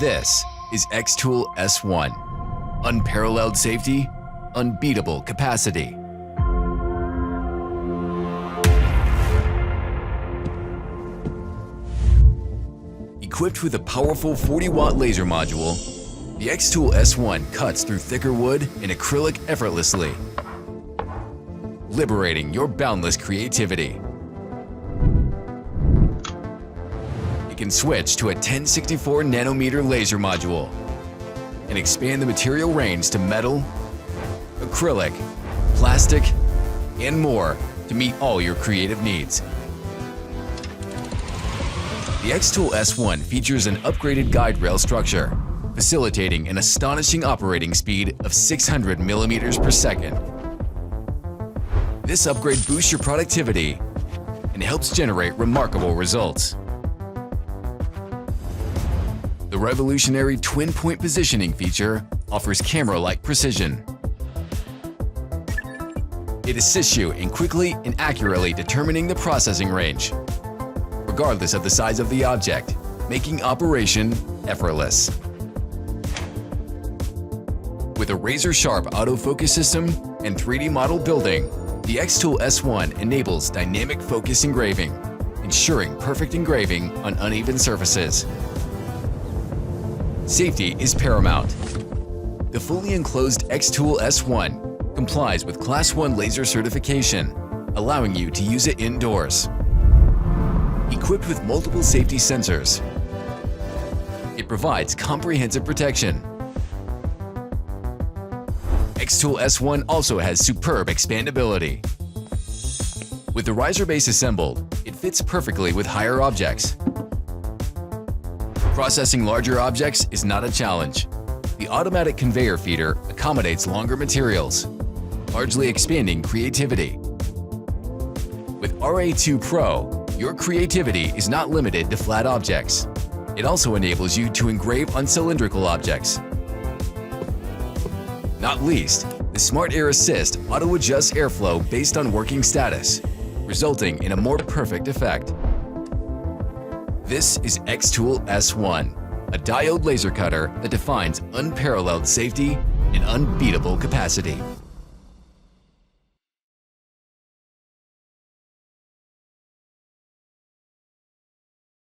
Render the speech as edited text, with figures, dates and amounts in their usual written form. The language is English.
This is xTool S1. Unparalleled safety, unbeatable capacity. Equipped with a powerful 40-watt laser module, the xTool S1 cuts through thicker wood and acrylic effortlessly, liberating your boundless creativity. It can switch to a 1064 nanometer laser module and expand the material range to metal, acrylic, plastic, and more to meet all your creative needs. The xTool S1 features an upgraded guide rail structure, facilitating an astonishing operating speed of 600 millimeters per second. This upgrade boosts your productivity and helps generate remarkable results. The revolutionary twin-point positioning feature offers camera-like precision. It assists you in quickly and accurately determining the processing range, regardless of the size of the object, making operation effortless. With a razor-sharp autofocus system and 3D model building, the xTool S1 enables dynamic focus engraving, ensuring perfect engraving on uneven surfaces. Safety is paramount. The fully enclosed xTool S1 complies with Class 1 laser certification, allowing you to use it indoors. Equipped with multiple safety sensors, it provides comprehensive protection. xTool S1 also has superb expandability. With the riser base assembled, it fits perfectly with higher objects. Processing larger objects is not a challenge. The automatic conveyor feeder accommodates longer materials, largely expanding creativity. With RA2 Pro, your creativity is not limited to flat objects. It also enables you to engrave on cylindrical objects. Not least, the Smart Air Assist auto-adjusts airflow based on working status, resulting in a more perfect effect. This is xTool S1, a diode laser cutter that defines unparalleled safety and unbeatable capacity.